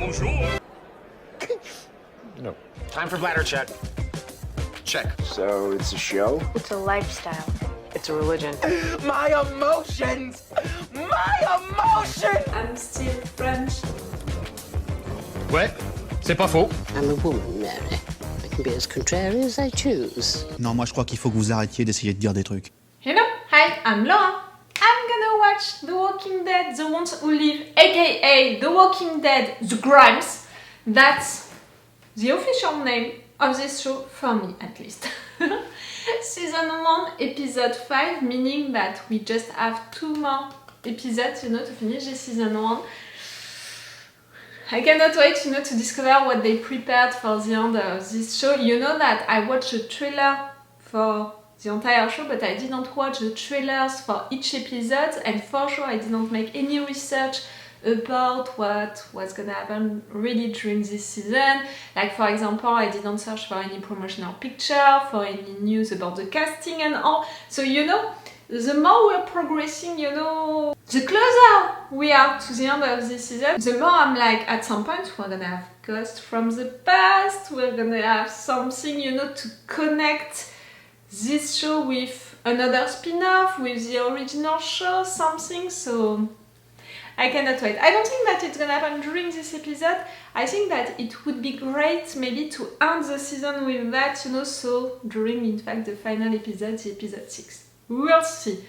Bonjour. No. Time for bladder check. Check. So it's a show? It's a lifestyle. It's a religion. My emotions! My emotions! I'm still French. Ouais, c'est pas faux. I'm a woman, Mary. I can be as contrary as I choose. Non, moi je crois qu'il faut que vous arrêtiez d'essayer de dire des trucs. Hello, hi, I'm Laura. I'm gonna watch The Walking Dead, The Ones Who Live, aka The Walking Dead, The Grimes. That's the official name of this show, for me at least. Season 1, episode 5, meaning that we just have 2 more episodes, to finish the season 1. I cannot wait, to discover what they prepared for the end of this show. You know that I watched a trailer for the entire show, but I didn't watch the trailers for each episode, and for sure I didn't make any research about what was gonna happen really during this season. Like, for example, I didn't search for any promotional picture, for any news about the casting and all. So the more we're progressing, the closer we are to the end of this season, the more I'm like, at some point we're gonna have ghosts from the past, we're gonna have something, to connect this show with another spin-off, with the original show, something, so I cannot wait. I don't think that it's gonna happen during this episode. I think that it would be great maybe to end the season with that, so during, in fact, the final episode, the episode 6. We'll see.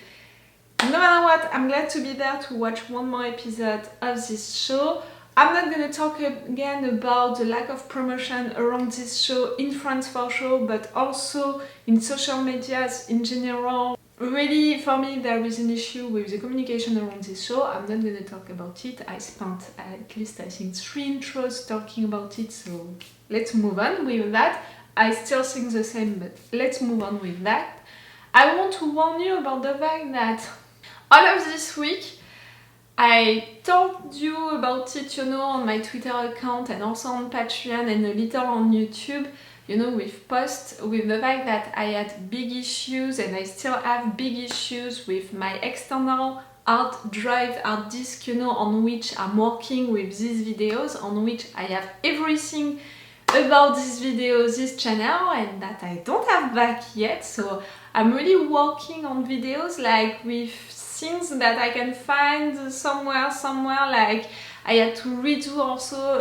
No matter what, I'm glad to be there to watch one more episode of this show. I'm not gonna talk again about the lack of promotion around this show in France for sure, but also in social medias in general. Really, for me, there is an issue with the communication around this show. I'm not gonna talk about it. I spent at least, I think, 3 intros talking about it, so let's move on with that. I still think the same, but let's move on with that. I want to warn you about the fact that all of this week, I told you about it, on my Twitter account and also on Patreon and a little on YouTube, with posts, with the fact that I had big issues and I still have big issues with my external hard drive, hard disk, on which I'm working with these videos, on which I have everything about this video, this channel, and that I don't have back yet. So I'm really working on videos like with things that I can find somewhere, like I had to redo also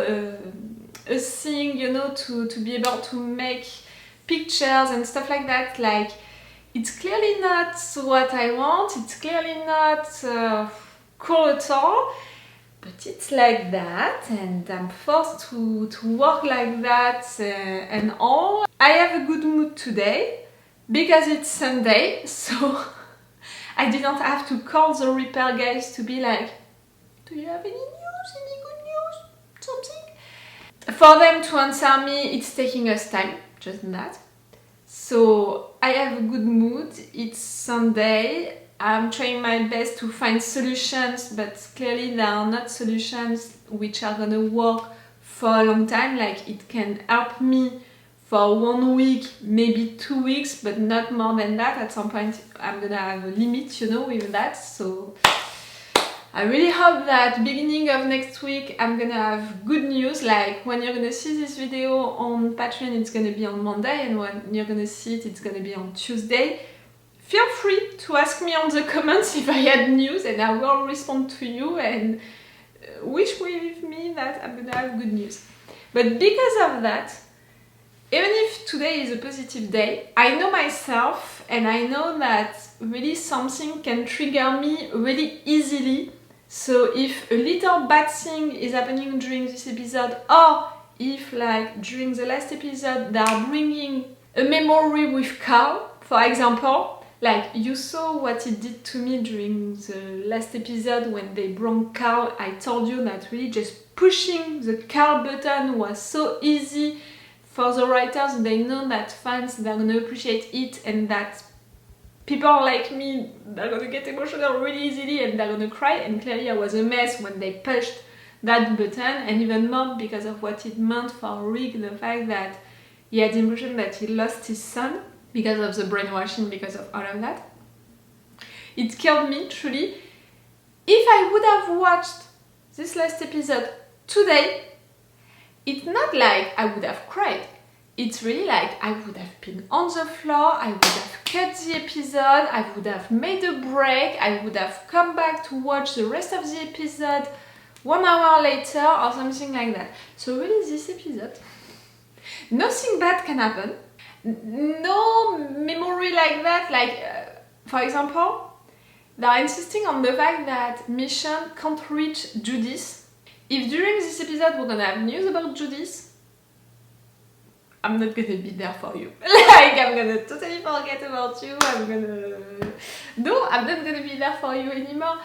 a thing, to be able to make pictures and stuff like that. Like, it's clearly not what I want, it's clearly not cool at all, but it's like that, and I'm forced to work like that and all. I have a good mood today because it's Sunday, so I didn't have to call the repair guys to be like, do you have any news, any good news, something? For them to answer me, it's taking us time, just that. So I have a good mood, it's Sunday, I'm trying my best to find solutions, but clearly there are not solutions which are gonna work for a long time. Like, it can help me for 1 week, maybe 2 weeks, but not more than that. At some point I'm gonna have a limit, with that. So I really hope that beginning of next week I'm gonna have good news. Like, when you're gonna see this video on Patreon, it's gonna be on Monday, and when you're gonna see it, it's gonna be on Tuesday. Feel free to ask me on the comments if I had news, and I will respond to you and wish with me that I'm gonna have good news. But because of that, even if today is a positive day, I know myself, and I know that really something can trigger me really easily. So if a little bad thing is happening during this episode, or if, like, during the last episode they are bringing a memory with Carl, for example, like, you saw what it did to me during the last episode when they brought Carl. I told you that really just pushing the Carl button was so easy for the writers. They know that fans, they're gonna appreciate it, and that people like me, they're gonna get emotional really easily and they're gonna cry. And clearly I was a mess when they pushed that button, and even more because of what it meant for Rick, the fact that he had the impression that he lost his son because of the brainwashing, because of all of that. It killed me, truly. If I would have watched this last episode today, it's not like I would have cried. It's really like I would have been on the floor, I would have cut the episode, I would have made a break, I would have come back to watch the rest of the episode 1 hour later or something like that. So really this episode, nothing bad can happen. No memory like that, like for example, they're insisting on the fact that Michonne can't reach Judith. If during this episode we're gonna have news about Judith, I'm not gonna be there for you. Like, I'm gonna totally forget about you. No, I'm not gonna be there for you anymore.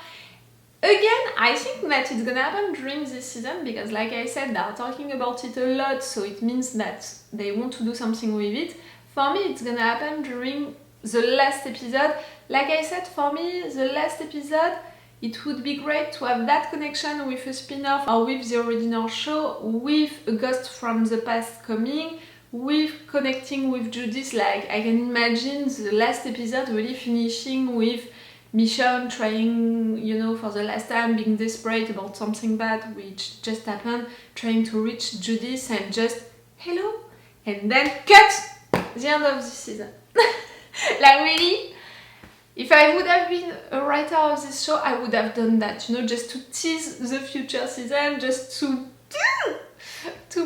Again, I think that it's gonna happen during this season because, like I said, they're talking about it a lot, so it means that they want to do something with it. For me, it's gonna happen during the last episode. Like I said, for me, the last episode, it would be great to have that connection with a spin-off or with the original show, with a ghost from the past coming, with connecting with Judith. Like, I can imagine the last episode really finishing with Michonne trying, you know, for the last time, being desperate about something bad which just happened, trying to reach Judith and just, hello, and then cut! The end of the season. Like, really? If I would have been a writer of this show, I would have done that, you know, just to tease the future season, just to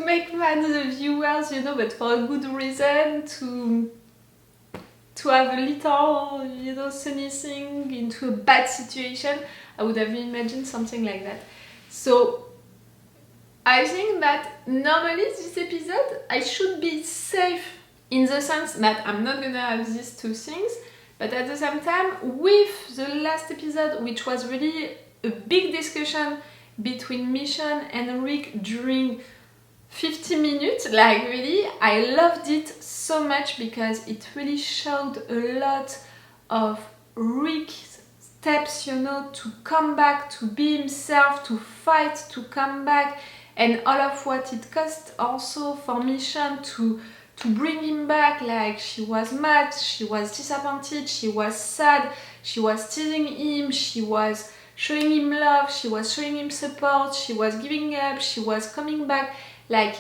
make fun of the viewers, you know, but for a good reason, to have a little, you know, sunny thing into a bad situation. I would have imagined something like that. So I think that normally this episode I should be safe in the sense that I'm not gonna have these two things, but at the same time, with the last episode, which was really a big discussion between Michonne and Rick during 50 minutes, like really, I loved it so much because it really showed a lot of Rick's steps, you know, to come back, to be himself, to fight, to come back, and all of what it cost also for Michonne to bring him back. Like, she was mad, she was disappointed, she was sad, she was teasing him, she was showing him love, she was showing him support, she was giving up, she was coming back. Like,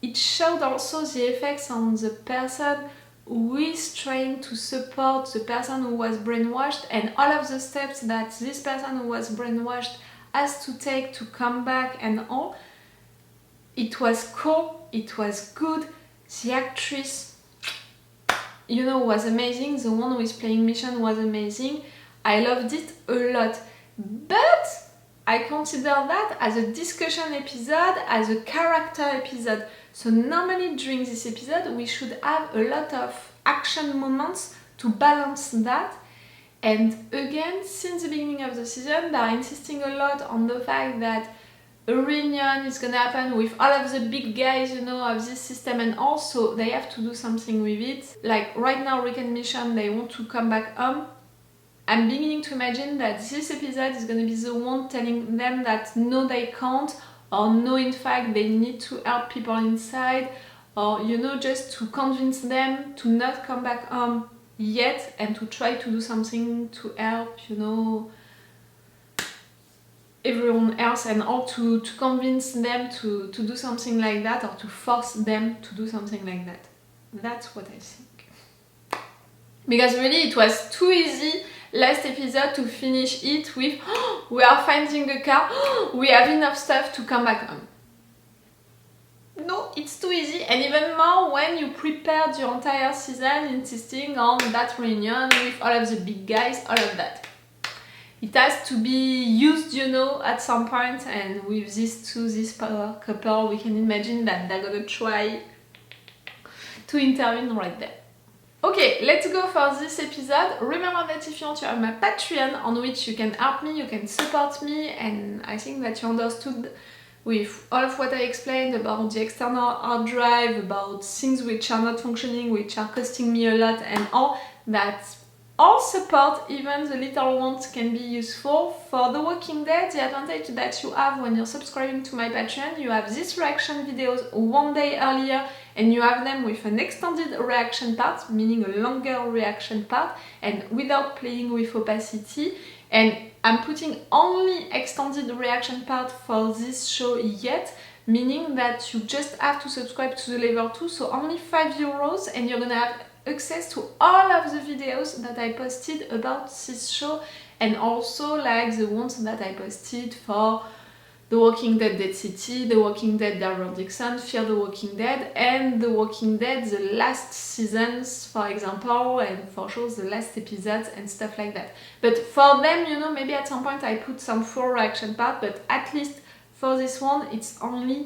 it showed also the effects on the person who is trying to support the person who was brainwashed, and all of the steps that this person who was brainwashed has to take to come back and all. It was cool, it was good. The actress, you know, was amazing. The one who is playing Michonne was amazing. I loved it a lot. But I consider that as a discussion episode, as a character episode. So normally during this episode we should have a lot of action moments to balance that. And again, since the beginning of the season, they're insisting a lot on the fact that a reunion is gonna happen with all of the big guys, you know, of this system, and also they have to do something with it. Like right now, Rick and Michonne, they want to come back home. I'm beginning to imagine that this episode is gonna be the one telling them that no, they can't, or no, in fact, they need to help people inside, or, you know, just to convince them to not come back home yet and to try to do something to help, you know, everyone else, and all to convince them to do something like that, or to force them to do something like that. That's what I think. Because really it was too easy last episode to finish it with oh, we are finding a car, oh, we have enough stuff to come back home. No, it's too easy, and even more when you prepared your entire season insisting on that reunion with all of the big guys, all of that. It has to be used, you know, at some point, and with this power couple, we can imagine that they're gonna try to intervene right there. Okay, let's go for this episode. Remember that if you want to have my Patreon, on which you can help me, you can support me, and I think that you understood with all of what I explained about the external hard drive, about things which are not functioning, which are costing me a lot, and all that. All support, even the little ones, can be useful. For The Walking Dead, the advantage that you have when you're subscribing to my Patreon, you have these reaction videos one day earlier, and you have them with an extended reaction part, meaning a longer reaction part, and without playing with opacity. And I'm putting only extended reaction part for this show yet, meaning that you just have to subscribe to the level 2, so only €5, and you're gonna have access to all of the videos that I posted about this show, and also like the ones that I posted for The Walking Dead Dead City, The Walking Dead Daryl Dixon, Fear the Walking Dead, and The Walking Dead the last seasons, for example, and for sure the last episodes and stuff like that. But for them, you know, maybe at some point I put some full reaction part, but at least for this one it's only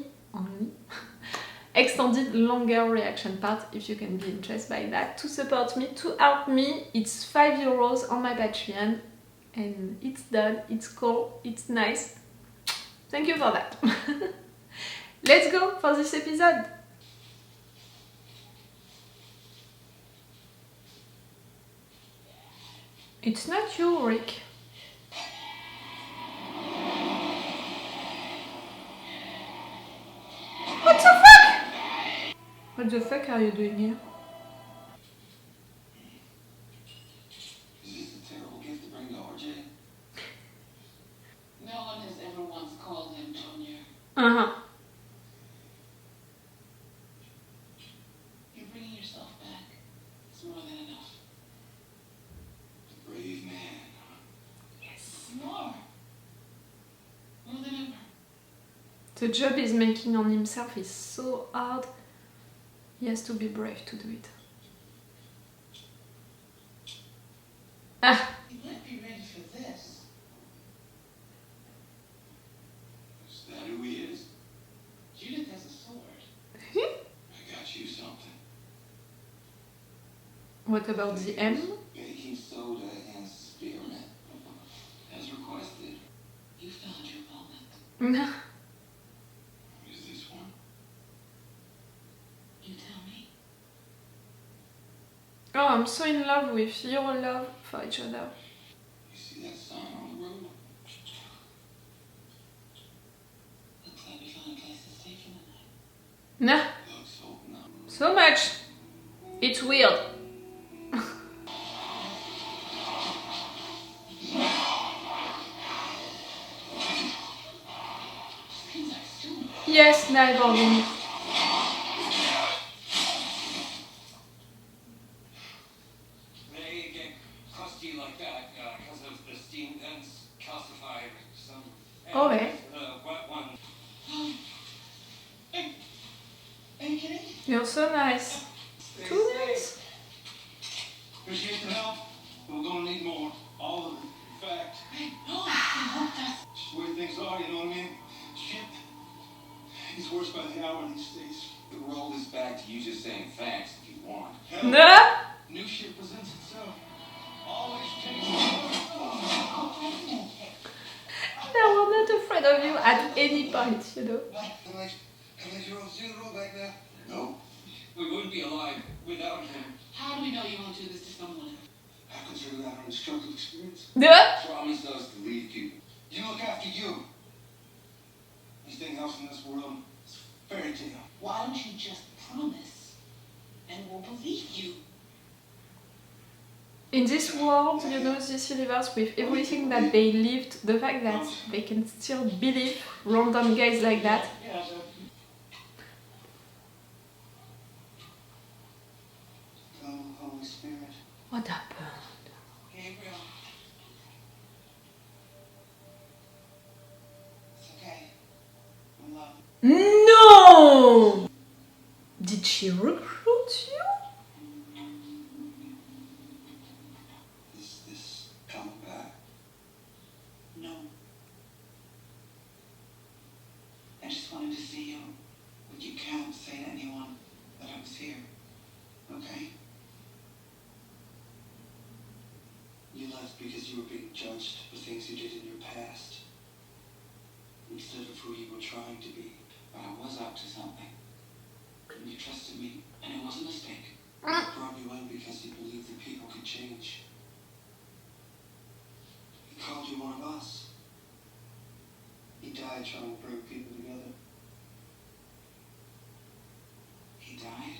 extended longer reaction part, if you can be interested by that, to support me, to help me. It's €5 on my Patreon, and it's done, it's cool, it's nice. Thank you for that. Let's go for this episode. It's not you, Rick. What the fuck? What the fuck are you doing here? Is this a terrible gift to bring to RJ? No one has ever once called him Junior. Uh-huh. You're bringing yourself back. It's more than enough. A brave man. Yes. More. More than ever. The job he's making on himself is so hard. He has to be brave to do it. Ah. You might be ready for this. Is that who he is? Judith has a sword. I got you something. What about the M? Baking soda and spearmint. As requested. You found your moment. Is this one? You tell me. Oh, I'm so in love with your love for each other. You see that sign on the road? Looks like we found a place to stay for the night. Nah, Looks so numb. so much. It's weird. Things are stupid. Yes, neighboring. They get crusty like that because of the steam vents calcified some. Oh, eh? The wet one. Hey, are you kidding? You're so nice. Too nice. Appreciate the help. We're gonna need more. All of it. In fact, Hey, no, I want that. just the way things are, you know what I mean? Shit. It's worse by the hour these days. The roll is back to you just saying thanks if you want. Hell, No? new shit presents itself. Always change. They were not afraid of you at any point, you know. Can I see the roll back now? No. We wouldn't be alive without him. How do we know you won't do this to someone else? I consider that an instructive experience. No? Promise us to lead people. You look after you. Anything else in this world is fairy tale. Why don't you just promise and we'll believe you? In this world, you know, this universe, with everything that they lived, the fact that they can still believe random guys like that. Come, Holy Spirit. What happened? Gabriel. It's okay. I'm loved. No! Did she recruit you? Is this coming back? No. I just wanted to see you. But you can't say to anyone that I was here. Okay? You left because you were being judged for things you did in your past. Instead of who you were trying to be. But I was up to something. And you trusted me, and it was a mistake. I brought you in because you believed that people could change. He called you one of us. He died trying to bring people together. He died?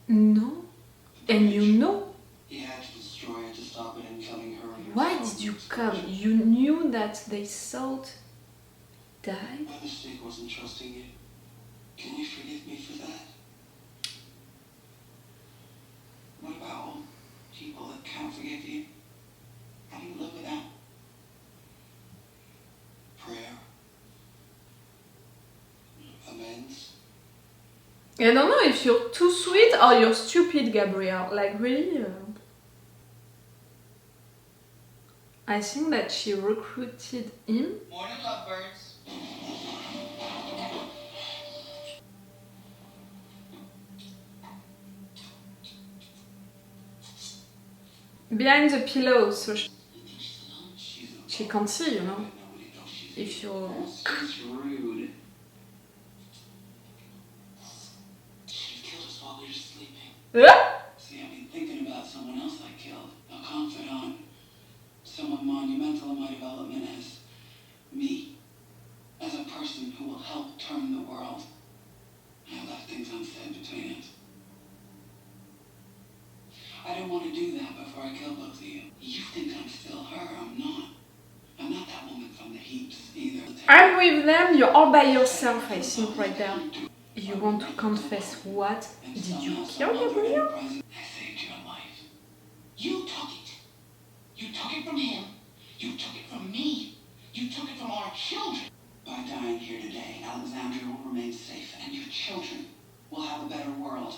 No. And you know? He had to destroy it to stop it incoming her. Why did you come? You knew that they thought died? My mistake wasn't trusting you. Can you forgive me for that? What about all people that can't forgive you? How do you live with that? Prayer? Amends? I don't know if you're too sweet or you're stupid, Gabriel. Like, really? I think that she recruited him. Morning, lovebirds. Behind the pillow, so she She's can't see, you know. nobody knows she's If you're... That's rude. She killed us while we were sleeping. See, I've been thinking about someone else I killed. A confidant. Someone monumental in my development as me. As a person who will help turn the world. I left things unsaid between us. I didn't want to do that before I killed both of you. You think I'm still her. I'm not. I'm not that woman from the heaps either. I'm with them, you're all by yourself, I think, right there. You want to confess what? Did you kill Gabriel? I saved your life. You took it. You took it from him. You took it from me. You took it from our children. By dying here today, Alexandria will remain safe, and your children will have a better world.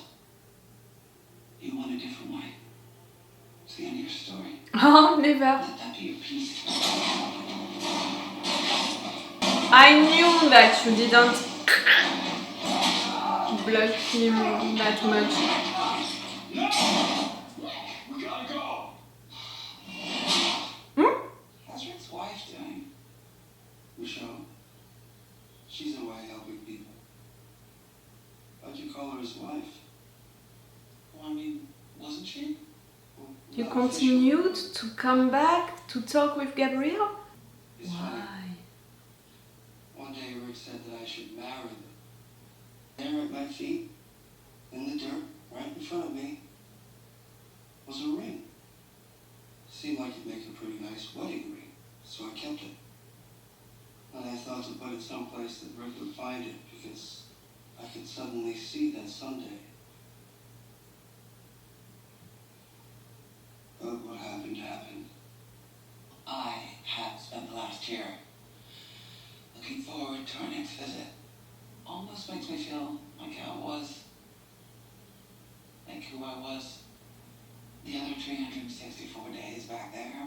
You want a different way. It's the end of your story. Oh, never. Let that be your peace. I knew that you didn't block him that much. We gotta go. How's Rick's wife doing? Michonne. She's away helping people. How'd you call her his wife? Well, I mean, wasn't she? Well, You not continued to come back to talk with Gabriel? It's funny. Why? One day Rick said that I should marry them. There at my feet, in the dirt, right in front of me, was a ring. Seemed like it'd make a pretty nice wedding ring, so I kept it. And I thought to put it someplace that Rick would find it, because I could suddenly see that someday. But what happened happened. I had spent the last year looking forward to our next visit. Almost makes me feel like how it was. Like who I was the other 364 days back there.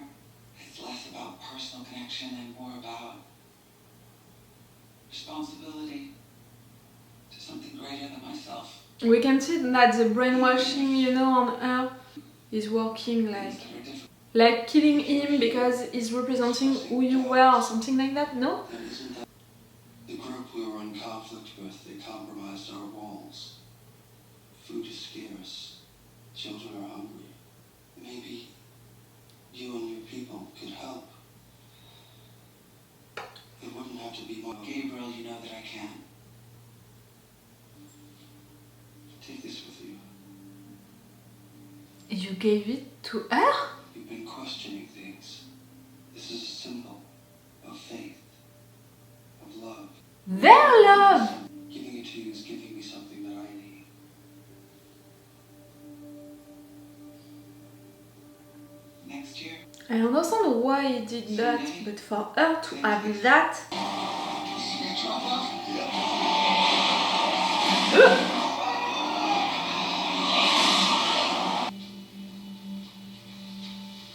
It's less about personal connection and more about responsibility to something greater than myself. We can see that the brainwashing, you know, on her is working, like killing him because he's representing who you were or something like that, no? And isn't that the group we were in conflict with? They compromised our walls. Food is scarce. Children are hungry. Maybe you and your people could help. It wouldn't have to be more. Gabriel, you know that I can. Take this with you. You gave it to her? You've been questioning things. This is a symbol of faith, of love. Their love! Giving it to you is giving me something that I need. Next year. I understand why he did that, but for her to have that...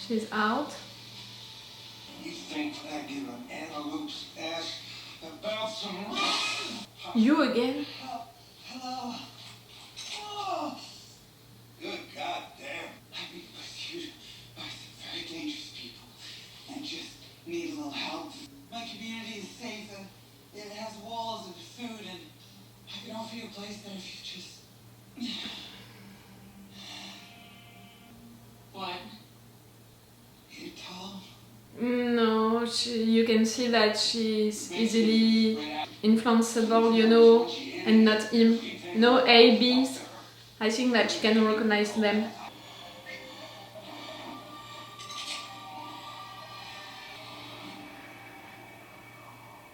She's out. You think I give an antelope's ass about some... You again? Hello. Oh. Good goddamn. I've been pursued by some very dangerous people and just need a little help. My community is safe and it has walls and food and I can offer you a place that if you just... What? You're tall. No, you can see that she's easily influenceable, you know, and not him. No ABs. I think that she can recognize them.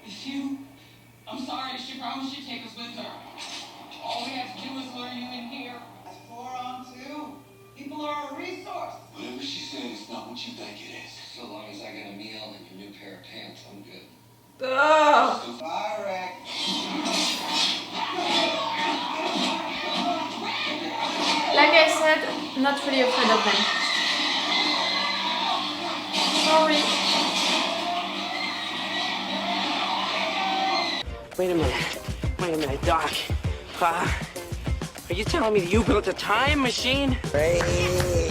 If you should take us with her. All we have to do is lure you in here. That's 4 on 2. People are a resource. Whatever she said is not what you think it is. So long as I get a meal and your new pair of pants, I'm good. Ugh. Bye, Rick. Like I said, not really afraid of them. Sorry. Wait a minute, Doc. Are you telling me that you built a time machine? Hey.